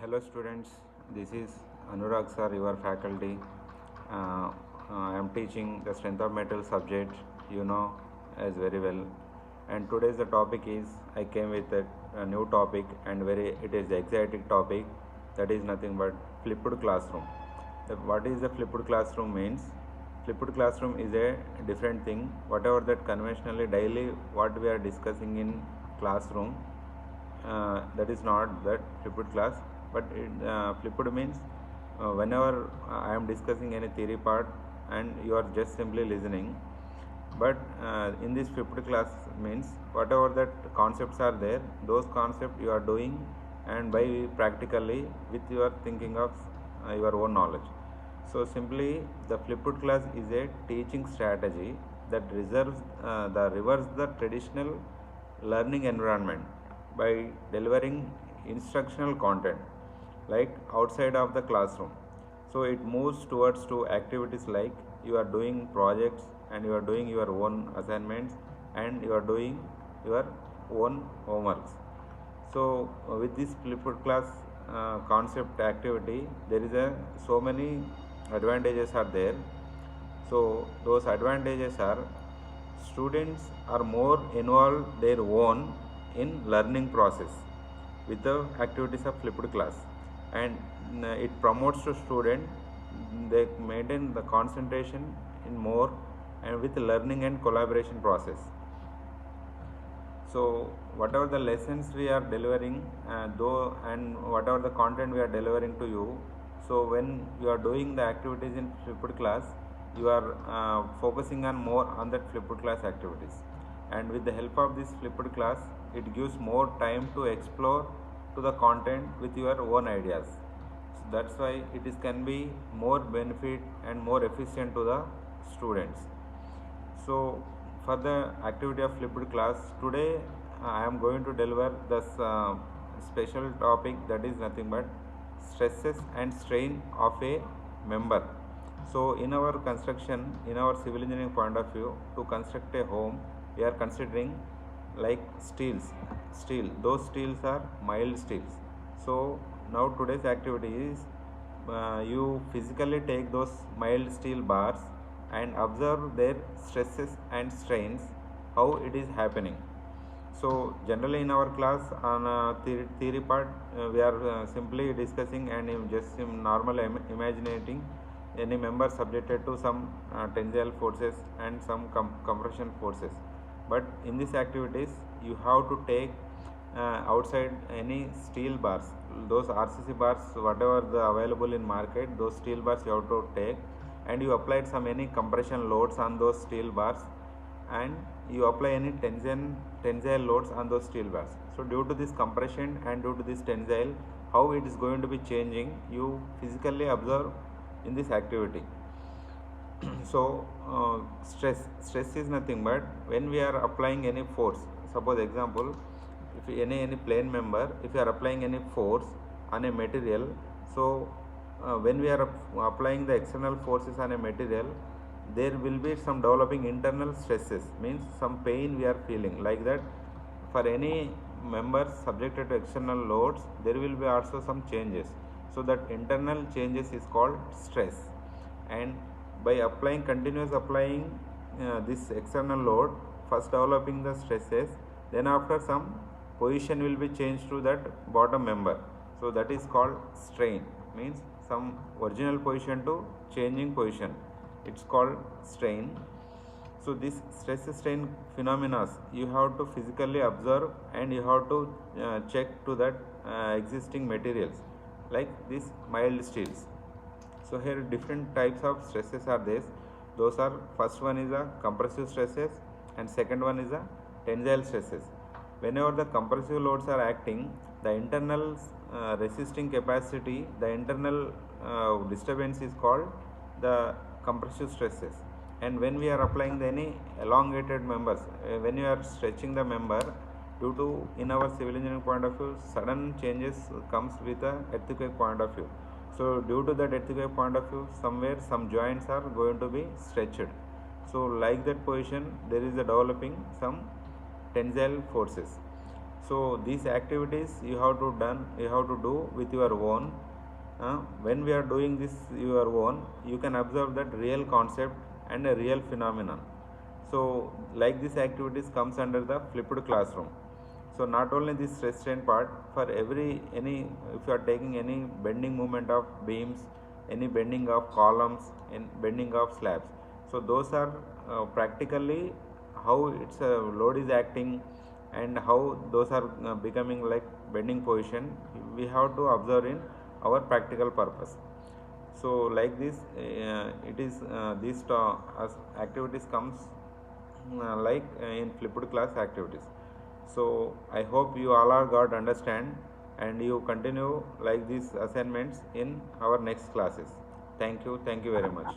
Hello students, this is Anurag sir, your faculty. I am teaching the strength of metal subject, you know as very well. And today's the topic is, I came with a new topic and it is exciting topic, that is nothing but flipped classroom. What is the flipped classroom means? Flipped classroom is a different thing, whatever that conventionally daily what we are discussing in classroom, that is not that flipped class, but flipped means whenever I am discussing any theory part and you are just simply listening, but in this flipped class means whatever that concepts are there, those concepts you are doing and by practically with your thinking of your own knowledge. So simply the flipped class is a teaching strategy that reverse the traditional learning environment by delivering instructional content like outside of the classroom. So it moves towards to activities like you are doing projects and you are doing your own assignments and you are doing your own homeworks. So with this flipped class concept activity, there is so many advantages are there. So those advantages are, students are more involved their own in learning process with the activities of flipped class, and it promotes to student, they maintain the concentration in more and with learning and collaboration process. So whatever the lessons we are delivering, though, and whatever the content we are delivering to you, so when you are doing the activities in flipped class, you are focusing on more on that flipped class activities, and with the help of this flipped class, it gives more time to explore to the content with your own ideas. So that's why it is can be more benefit and more efficient to the students. So for the activity of flipped class, today I am going to deliver this special topic, that is nothing but stresses and strain of a member. So in our construction, in our civil engineering point of view, to construct a home, we are considering like steel. Those steels are mild steels. So now today's activity is, you physically take those mild steel bars and observe their stresses and strains, how it is happening. So generally in our class on theory part, we are simply discussing and just normal imagining any member subjected to some tensile forces and some compression forces. But in these activities, you have to take outside any steel bars, those RCC bars, whatever the available in market, those steel bars you have to take, and you applied some any compression loads on those steel bars, and you apply any tensile loads on those steel bars. So due to this compression and due to this tensile, how it is going to be changing, you physically observe in this activity. So stress is nothing but when we are applying any force. Suppose example, if any plane member, if you are applying any force on a material, so when we are applying the external forces on a material, there will be some developing internal stresses, means some pain we are feeling, like that. For any member subjected to external loads, there will be also some changes. So that internal changes is called stress, and by continuous applying this external load, first developing the stresses, then after some position will be changed to that bottom member. So that is called strain, means some original position to changing position, it's called strain. So this stress strain phenomena you have to physically observe and you have to check to that existing materials like these mild steels. So here different types of stresses are there. Those are, first one is a compressive stresses and second one is a tensile stresses. Whenever the compressive loads are acting, the internal resisting capacity, the internal disturbance is called the compressive stresses. And when we are applying any elongated members, when you are stretching the member, due to, in our civil engineering point of view, sudden changes comes with a earthquake point of view. So due to that earthquake point of view, somewhere some joints are going to be stretched. So like that position, there is a developing some tensile forces. So these activities you have to do with your own. When we are doing this your own, you can observe that real concept and a real phenomenon. So like these activities comes under the flipped classroom. So not only this stress strain part, for any if you are taking any bending movement of beams, any bending of columns, and bending of slabs, so those are practically how its load is acting and how those are becoming like bending position, we have to observe in our practical purpose. So like this it is these as activities comes in flipped class activities. So I hope you all are got understand and you continue like these assignments in our next classes. Thank you very much.